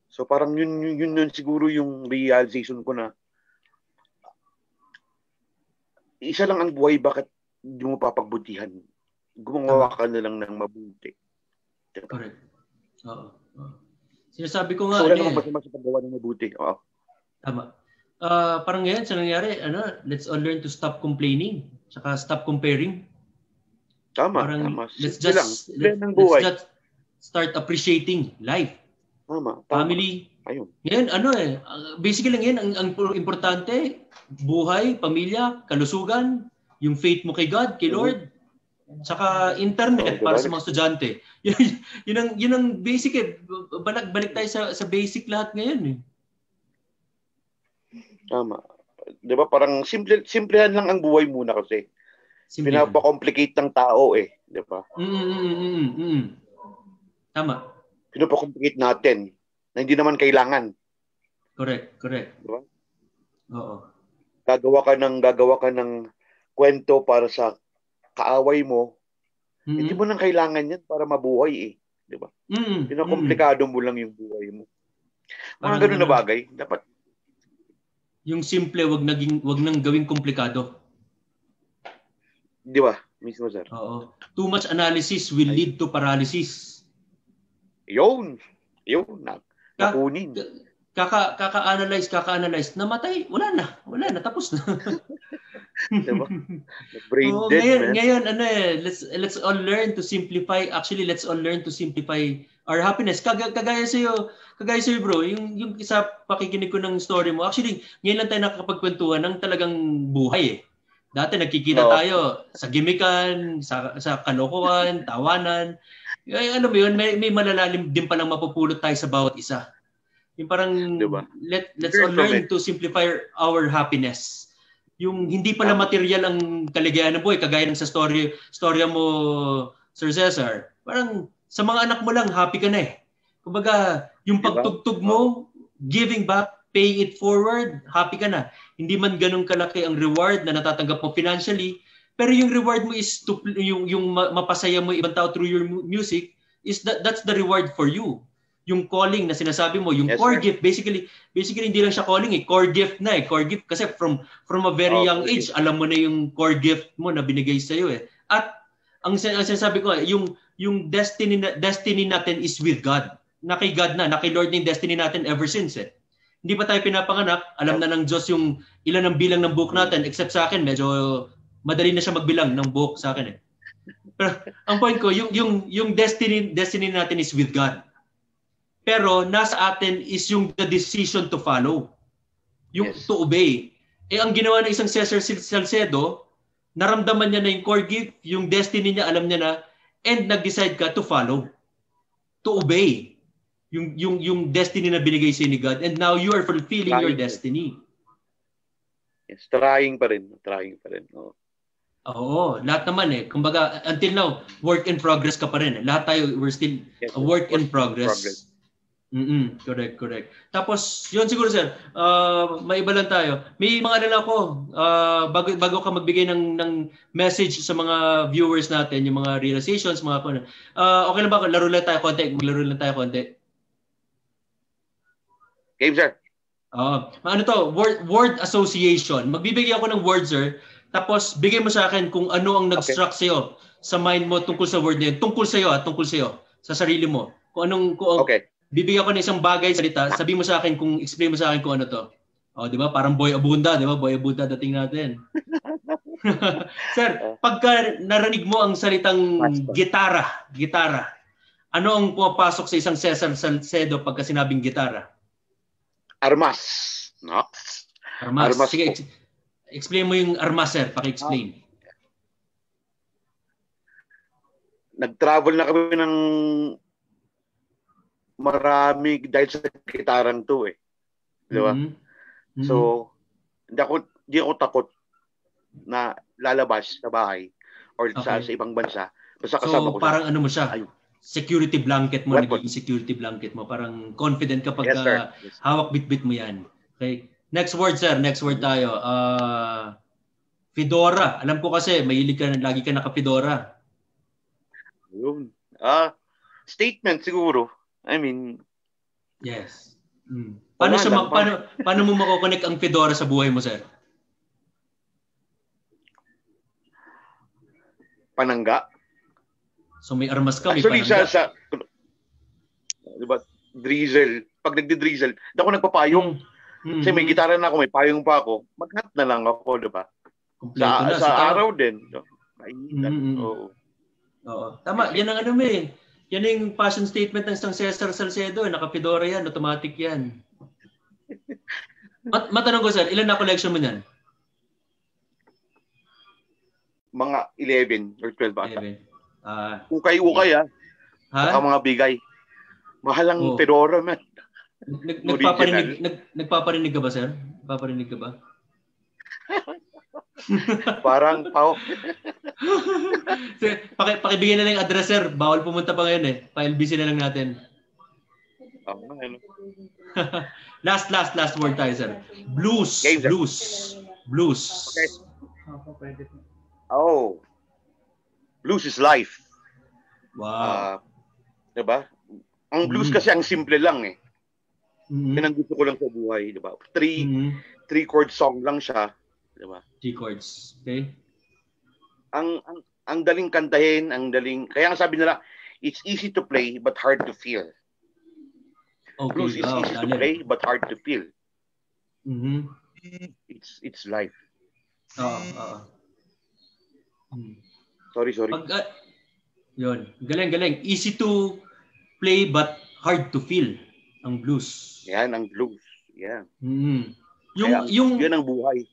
Speaker 1: So parang yun siguro yung realization ko na isa lang ang buhay, bakit hindi mo papagbutihan? Gumawa ka na lang ng mabuti. Diba?
Speaker 3: Correct. Oo. Sinasabi ko nga,
Speaker 1: so, wala namang masama sa paggawa ng mabuti. Oo.
Speaker 3: Tama. Parang ngayon, sa nangyari, let's all learn to stop complaining, saka stop comparing.
Speaker 1: Tama.
Speaker 3: Let's just start appreciating life.
Speaker 1: Tama.
Speaker 3: Family.
Speaker 1: Ayun.
Speaker 3: Ngayon, basically lang yan, ang importante, buhay, pamilya, kalusugan, yung faith mo kay God, kay Lord, saka internet para sa mga estudyante. Yun ang basic balik tayo sa basic lahat ngayon
Speaker 1: Tama. Di ba parang simplehan lang ang buhay muna kasi. Pinapakomplicate ng tao di ba?
Speaker 3: Tama.
Speaker 1: Pinapakomplicate natin na hindi naman kailangan.
Speaker 3: Correct.
Speaker 1: Diba?
Speaker 3: Oo.
Speaker 1: Gagawa ka ng kwento para sa kaaway mo. Hindi mo nang kailangan yan para mabuhay di ba? Pinakomplikado mo lang yung buhay mo. Mga ganun na bagay. Dapat
Speaker 3: yung simple, wag nang gawing komplikado.
Speaker 1: Di ba? Mismo, sir.
Speaker 3: Oo. Too much analysis will lead to paralysis.
Speaker 1: Yun. Nakunin.
Speaker 3: Kaka-analyze, namatay, wala na, tapos na.
Speaker 1: Diba? Brain dead,
Speaker 3: ngayon, let's all learn to simplify, let's all learn to simplify our happiness. Kagaya sa'yo, bro, yung isa pakikinig ko ng story mo, actually, ngayon lang tayo nakakapagkwentuhan ng talagang buhay Dati nagkikita tayo sa gimikan, sa kalokohan, tawanan. Alam mo yun, may malalalim din palang mapupulot tayo sa bawat isa. Yung parang,
Speaker 1: diba?
Speaker 3: let's all learn to simplify our happiness. Yung hindi pala material ang kaligayahan ng buhay, kagaya ng sa storya mo, Sir Cesar. Parang sa mga anak mo lang, happy ka na Kumbaga, yung pagtugtug mo, giving back, pay it forward, happy ka na. Hindi man ganun kalaki ang reward na natatanggap mo financially, pero yung reward mo is yung mapasaya mo ibang tao through your music that's the reward for you. Yung calling na sinasabi mo, yung core gift, basically hindi lang siya calling core gift na core gift kasi from a very young age, alam mo na yung core gift mo na binigay sa iyo At ang sinasabi ko, yung destiny natin is with God. Na kay God na kay Lord na yung destiny natin ever since Hindi pa tayo pinapanganak, alam na ng Diyos yung ilan ang bilang ng buhok natin, except sa akin, medyo madali na siya magbilang ng buhok sa akin Pero ang point ko, yung destiny natin is with God. Pero nasa atin is yung the decision to follow. Yung to obey. Ang ginawa ng isang Cesar Salcedo, naramdaman niya na yung core gift, yung destiny niya, alam niya na, and nag-decide ka to follow. To obey. Yung destiny na binigay sa ni God. And now you are fulfilling your destiny.
Speaker 1: Yes, trying pa rin.
Speaker 3: Oo, lahat naman Kumbaga, until now, work in progress ka pa rin Lahat tayo, we're still a work in progress. Correct. Tapos, yun siguro sir, may iba lang tayo. May mga ako, bago ka magbigay ng message sa mga viewers natin, yung mga realizations, mga okay lang ba? Maglaro lang tayo konti.
Speaker 1: Game, sir.
Speaker 3: Word association. Magbibigay ako ng word, sir. Tapos, bigay mo sa akin kung ano ang nag-struck sa'yo sa mind mo tungkol sa word na yun. Tungkol sa'yo, sa sarili mo. Bibigyan ko ng isang bagay salita, sabihin mo sa akin explain mo sa akin kung ano to. Di ba? Parang Boy Abunda, di ba? Boy Abunda dating natin. Sir, pagka narinig mo ang salitang gitara, ano ang pumapasok sa isang Cesar Salcedo pagka sinabing gitara?
Speaker 1: Armas. No?
Speaker 3: Armas. Sige, explain mo yung armas, sir. Paki-explain.
Speaker 1: Nag-travel na kami ng marami dahil sa gitarang to Di ba? So, hindi ako takot na lalabas sa bahay or sa ibang bansa. Basta kasama ko
Speaker 3: parang ano mo siya? Security blanket mo, naging security blanket mo. Parang confident kapag hawak bit-bit mo yan. Okay. Next word, sir. Next word tayo. Fedora. Alam ko kasi, mahilig ka, lagi ka naka-fedora.
Speaker 1: Yun. Statement siguro. I mean,
Speaker 3: yes. Paano mo makokonek ang fedora sa buhay mo, sir?
Speaker 1: Panangga.
Speaker 3: So may armas ka, may
Speaker 1: actually,
Speaker 3: panangga.
Speaker 1: Diba, drizzle. Pag nagdi-drizzle, hindi ako nagpapayong. Kasi may gitara na ako, may payong pa ako. Mag-hat na lang ako, diba? Sa araw din.
Speaker 3: Oo. Tama, yan ang yan yung passion statement ng isang Cesar Salcedo. Naka-fedora yan, automatic yan. Matanong ko, sir, ilan na collection mo yan?
Speaker 1: Mga 11 or 12 ata. Ukay-ukay Saka mga bigay. Mahalang fedora, man.
Speaker 3: Nagpaparinig ka ba, sir? Nagpaparinig ka ba?
Speaker 1: Parang pao.
Speaker 3: Pakibigyan na lang yung address, sir. Bawal pumunta pa ngayon Pa-LBC na lang natin. Last word tayo, sir. Blues.
Speaker 1: Game, sir.
Speaker 3: Blues.
Speaker 1: Okay. Blues is life.
Speaker 3: Wow.
Speaker 1: Diba? Ang blues kasi ang simple lang Yan ang gusto ko lang sa buhay, diba? Three chord song lang siya, diba?
Speaker 3: 3 chords. Okay.
Speaker 1: Ang daling kantahin, kaya nga sabi nila, it's easy to play but hard to feel.
Speaker 3: Okay.
Speaker 1: Blues is easy to play but hard to feel. It's life. Sorry.
Speaker 3: Yun. Galing. Easy to play but hard to feel ang blues.
Speaker 1: Yan ang blues. Yeah.
Speaker 3: Yung
Speaker 1: yun ang buhay.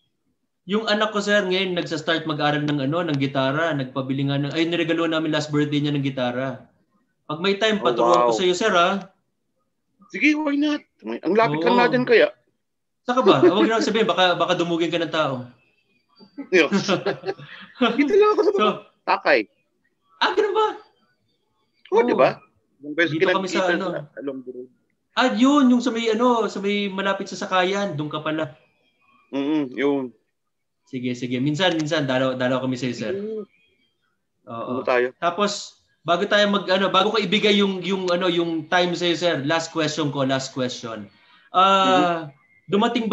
Speaker 3: Yung anak ko, sir, ngayon nagsa-start mag-aral ng gitara, nagpabili nga niregalo namin last birthday niya ng gitara. Pag may time, paturuan ko sa iyo, sir,
Speaker 1: Sige, why not? Ang lapit lang natin kaya.
Speaker 3: Saka ba? Huwag na sabihin, baka dumugin ka ng tao.
Speaker 1: Dito lang ako sa Takay.
Speaker 3: Ganun ba?
Speaker 1: Di ba?
Speaker 3: Dito kami sa
Speaker 1: along the road.
Speaker 3: Yun, yung sa may malapit sa Sakayan, doon ka pala.
Speaker 1: Yun.
Speaker 3: Sige. Minsan dalaw kami sa iyo, sir. Oo.
Speaker 1: Tayo.
Speaker 3: Tapos bago ko ibigay yung time sa iyo, sir. Last question. Dumating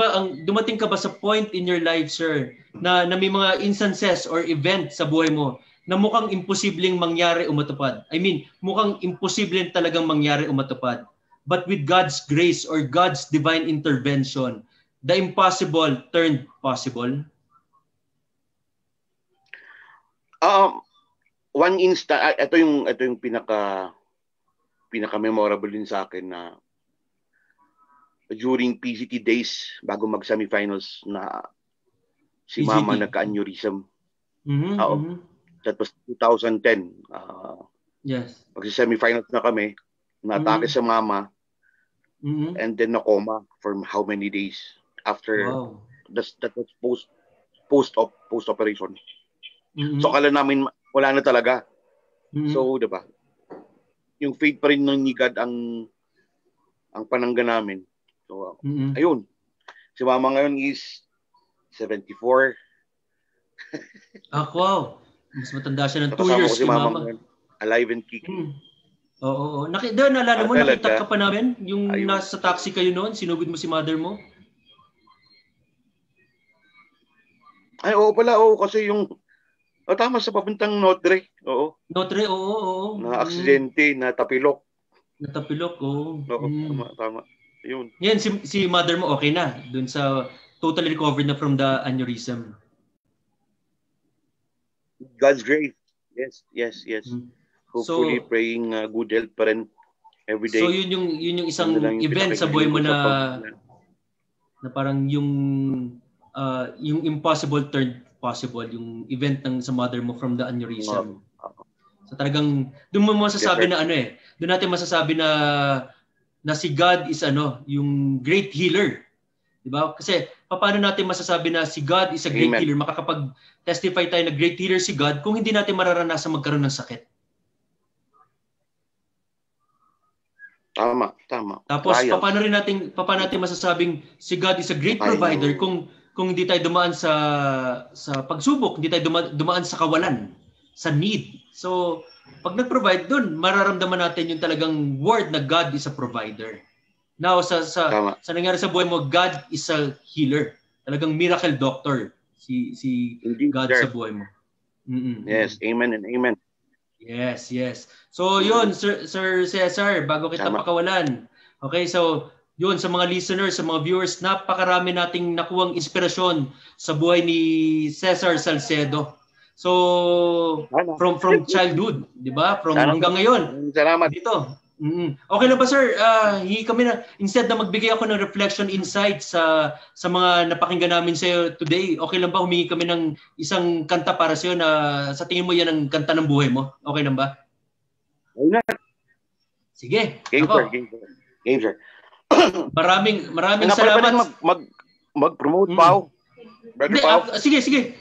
Speaker 3: ka ba sa point in your life, sir, na may mga instances or event sa buhay mo na mukhang imposibleng mangyari o matupad? I mean, mukhang imposibleng talagang mangyari o matupad. But with God's grace or God's divine intervention, the impossible turned possible?
Speaker 1: One instant, ito yung pinaka memorable din sa akin na during PCT days bago mag semifinals na si PCT. Mama nagka-aneurysm. That was 2010.
Speaker 3: Yes.
Speaker 1: Pag semifinals na kami, na-atake sa mama and then na-coma for how many days after. Wow. That was post-operation. So kala namin wala na talaga. So, diba? Yung faith pa rin ng God ang panangga namin. So, ayun. Si mama ngayon is 74.
Speaker 3: Wow. Mas matanda siya ng 2 years si mama.
Speaker 1: Alive and kicking.
Speaker 3: Oo. Naalala mo, nakita ka pa namin? Yung nasa taxi kayo noon, sinugod mo si mother mo?
Speaker 1: Ay, oo pala. Oo, kasi yung tama, sa papuntang Notre. Oo.
Speaker 3: Notre, oo.
Speaker 1: Na-aksidente, natapilok.
Speaker 3: Oo.
Speaker 1: Oo, tama. Yun.
Speaker 3: Yan, si mother mo okay na? Dun sa totally recovered na from the aneurysm?
Speaker 1: God's grace. Yes. Hopefully praying good health pa rin every day.
Speaker 3: So yun yung isang event sa buhay mo na parang yung impossible turned possible, yung event ng sa mother mo from the aneurysm. So talagang doon mo masasabi na doon natin masasabi na si God is yung great healer. 'Di ba? Kasi paano natin masasabi na si God is a great healer? Makakapag-testify tayo na great healer si God kung hindi natin mararanasan magkaroon ng sakit.
Speaker 1: Tama.
Speaker 3: Tapos paano natin masasabing si God is a great provider kung hindi tayo dumaan sa pagsubok, hindi tayo dumaan sa kawalan, sa need. So, pag nag-provide doon, mararamdaman natin yung talagang word na God is a provider. Now, sa nangyari sa buhay mo, God is a healer. Talagang miracle doctor si Indeed, God sir. Sa buhay mo.
Speaker 1: Yes, amen and amen.
Speaker 3: Yes. So, yun, Sir Cesar, bago kita pakawalan. Okay, so yun, sa mga listeners, sa mga viewers, napakarami nating nakuwang inspirasyon sa buhay ni Cesar Salcedo. So, from childhood, di ba? From hanggang ngayon.
Speaker 1: Salamat.
Speaker 3: Dito. Okay lang ba, sir? Hingi kami na, instead na magbigay ako ng reflection insight sa mga napakinggan namin sa iyo today, okay lang ba humingi kami ng isang kanta para sa iyo na sa tingin mo yan ang kanta ng buhay mo? Okay lang ba?
Speaker 1: Wala.
Speaker 3: Sige.
Speaker 1: Game sir.
Speaker 3: Maraming salamat.
Speaker 1: Mag-promote pa.
Speaker 3: Sige.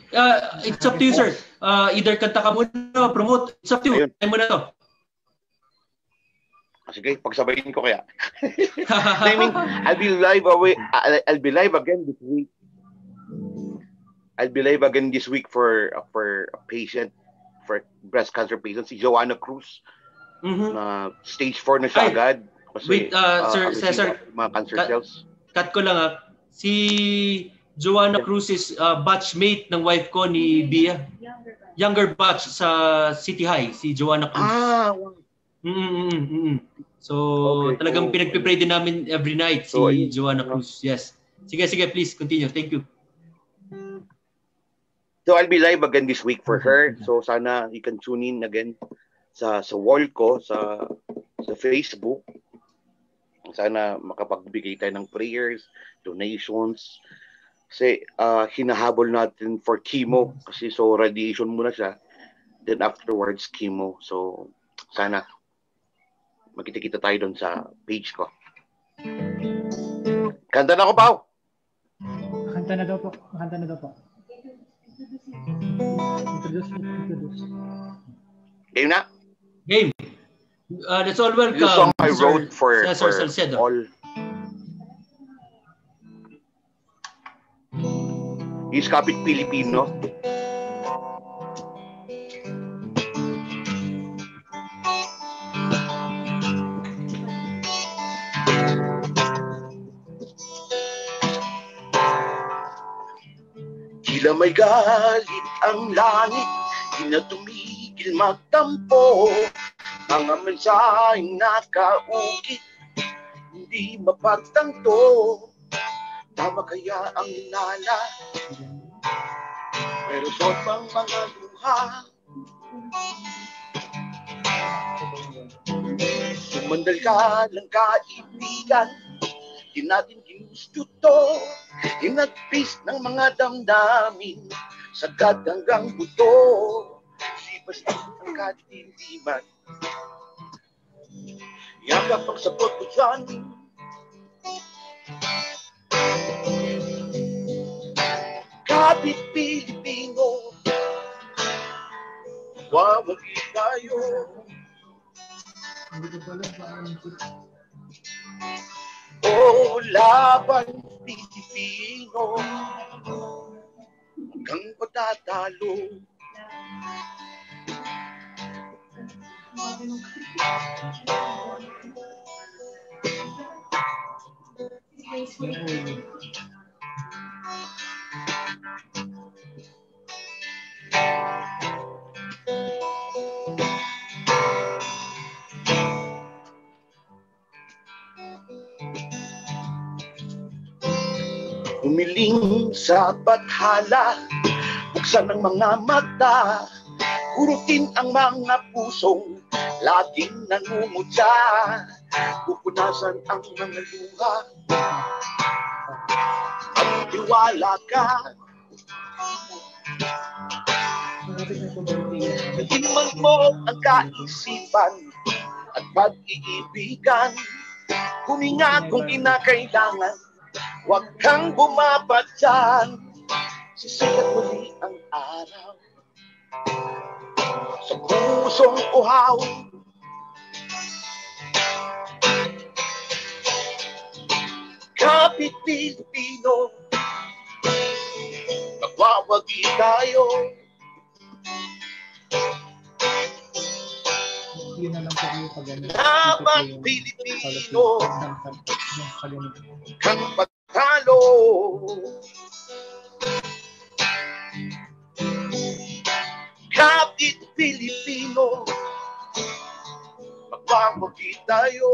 Speaker 3: It's up to you, sir. Either kanta ka muna, promote. It's up to you. Time mo na to.
Speaker 1: Sige, pagsabayin ko kaya. I mean, I'll be live again this week. I'll be live again this week for a patient, for breast cancer patient, si Joanna Cruz. Na stage 4 na siya agad. Kasi,
Speaker 3: wait, Sir Cesar,
Speaker 1: mga cancer cells.
Speaker 3: Cut ko lang si Joanna Cruz is batchmate ng wife ko ni Bia. Younger batch sa City High, si Joanna Cruz. So, talagang pinagpipray din namin every night si Joanna Cruz. Yes. Sige, please continue. Thank you.
Speaker 1: So, I'll be live again this week for her. So, sana you can tune in again sa wall ko, sa Facebook. Sana makapagbigay tayo ng prayers, donations. Kasi hinahabol natin for chemo. Kasi so radiation muna siya. Then afterwards, chemo. So, sana magkita-kita tayo doon sa page ko. Kanta na ako, Pao.
Speaker 2: Kanta na daw po. Introduce.
Speaker 1: Game na?
Speaker 3: Game. Let's all welcome
Speaker 1: the song I wrote for
Speaker 3: Salcedo.
Speaker 1: All. He's copied Filipino. Tila may galit ang langit, di na tumigil magtampo. Mga mensaheng nakaukit, hindi mapagtanto. Tama kaya ang nana, pero sobrang mga luha. Sumandal ka lang kaibigan, di natin ginusto to. Inagpis ng mga damdamin, sagad hanggang buto. Sibas ang katindiman, yakap ang sabot ko dyan. Kapit Pilipino, wawagi tayo. O laban Pilipino, hanggang patatalo. Humiling sa bathala, buksan ang mga mata, kurutin ang mga pusong laging nangungutya, pupunasan ang mga luha, magtiwala ka. Iman mo ang kaisipan at pag-iibigan, huminga kung kinakailangan, huwag kang bumaba dyan. Sisikat muli ang araw sa pusong uhaw. Kapit Pilipino, magwawagi tayo. Laban Pilipino, kang pagtalo. Kapit Pilipino, magwawagi tayo.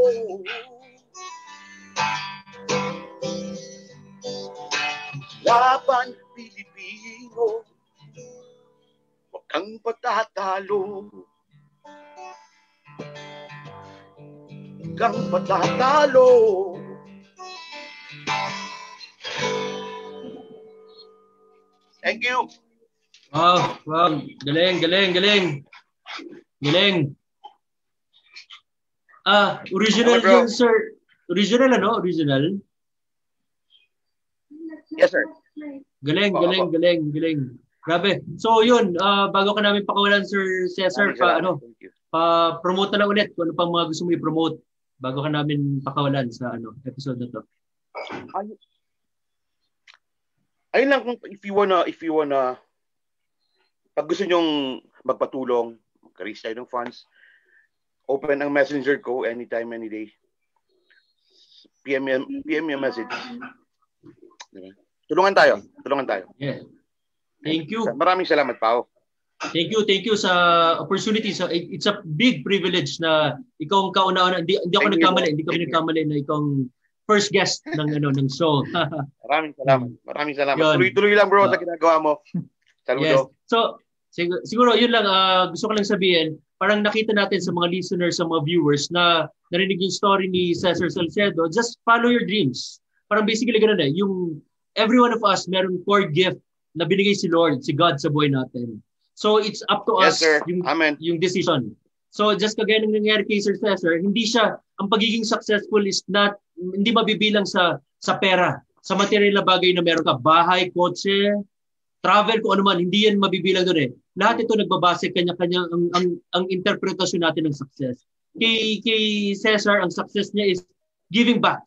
Speaker 1: Laban Pilipino, huwag kang patatalo. Huwag kang patatalo. Thank you.
Speaker 3: Wow, wow. Galing, galing, galing. Galing. Original yun, sir. Original, ano? Original?
Speaker 1: Yes, sir.
Speaker 3: Galing, galing, galing, galing. Grabe. So, yun. Bago ka namin pakawalan, Sir Cesar, pa-promote na lang ulit kung ano pang mga gusto mo i-promote bago ka namin pakawalan sa episode na to.
Speaker 1: Ayun lang, if you wanna pag gusto nyong magpatulong, mag-raise tayo ng funds, open ang messenger ko anytime, any day. PM me a message. Tulungan tayo.
Speaker 3: Yeah. Thank you.
Speaker 1: Maraming salamat, Pao.
Speaker 3: Thank you sa opportunity. So it's a big privilege na ikaw ang kauna-una. Hindi ako nagkamali, hindi kami nagkamali na ikaw ang first guest ng show.
Speaker 1: Maraming salamat. Tuloy-tuloy lang, bro, sa ginagawa mo. Saludo.
Speaker 3: Yes. So siguro yun lang, gusto ko lang sabihin, parang nakita natin sa mga listeners, sa mga viewers na narinig yung story ni Cesar Salcedo, just follow your dreams. Parang basically ganun yung every one of us meron core gift na binigay si Lord, si God sa buhay natin. So it's up to us yung decision. So just kagaya ng nangyari kay Sir Cesar, ang pagiging successful is hindi mabibilang sa pera, sa material na bagay na meron ka, bahay, kotse, travel, kung ano man, hindi yan mabibilang doon Lahat ito nagbabase kanya-kanya ang interpretasyon natin ng success. Kay Cesar, ang success niya is giving back,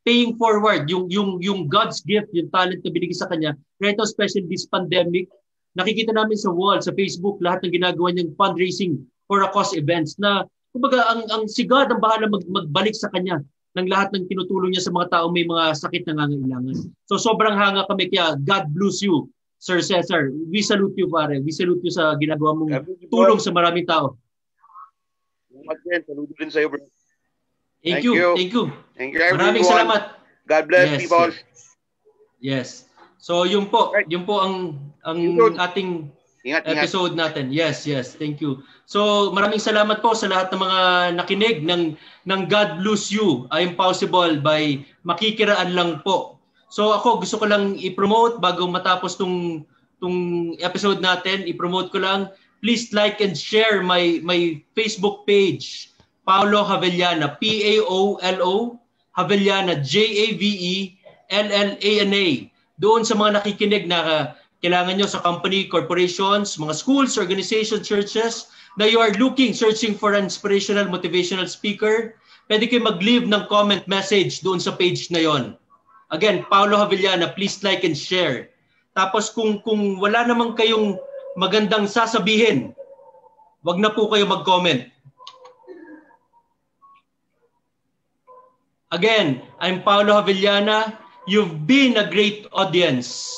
Speaker 3: paying forward, yung God's gift, yung talent na binigay sa kanya. Right now, especially this pandemic, nakikita namin sa wall, sa Facebook, lahat ng ginagawa niyang fundraising for a cause events na, kumbaga, ang si God ang bahala magbalik sa kanya ng lahat ng tinutulong niya sa mga tao may mga sakit na nangangailangan. So sobrang hanga kami, kaya God bless you, Sir Cesar, we salute you pare. We salute you sa ginagawa mong tulong sa maraming tao.
Speaker 1: Saludo din sa'yo, bro.
Speaker 3: Thank you. Thank you.
Speaker 1: Thank you, everyone.
Speaker 3: Maraming salamat.
Speaker 1: God bless people.
Speaker 3: Yes. So yun po ang ating episode natin. Yes. Thank you. So maraming salamat po sa lahat ng mga nakinig ng God Bless You, I Am Possible by Makikiraan Lang po. So ako gusto ko lang i-promote bago matapos tung episode natin, i-promote ko lang, please like and share my Facebook page, Paulo Javellana, P-A-O-L-O Javellana, J-A-V-E-L-L-A-N-A. Doon sa mga nakikinig na kailangan nyo sa company, corporations, mga schools, organizations, churches, na you are searching for an inspirational, motivational speaker, pwede kayo mag-leave ng comment message doon sa page na yon. Again, Paulo Javellana, please like and share. Tapos kung wala namang kayong magandang sasabihin, wag na po kayo mag-comment. Again, I'm Paulo Javellana. You've been a great audience.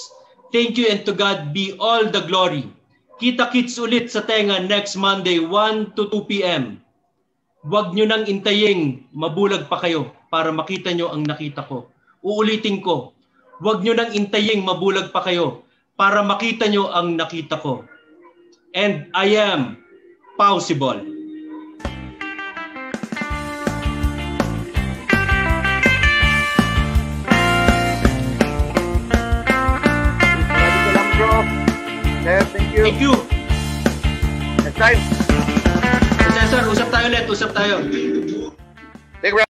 Speaker 3: Thank you, and to God be all the glory. Kita-kits ulit sa tenga next Monday, 1 to 2 p.m. Huwag nyo nang intaying mabulag pa kayo para makita nyo ang nakita ko. Uulitin ko, huwag nyo nang intaying mabulag pa kayo para makita nyo ang nakita ko. And I am possible.
Speaker 1: Thank you.
Speaker 3: Thank you.
Speaker 1: Next time.
Speaker 3: Cesar, usap tayo ulit. Usap tayo.
Speaker 1: Take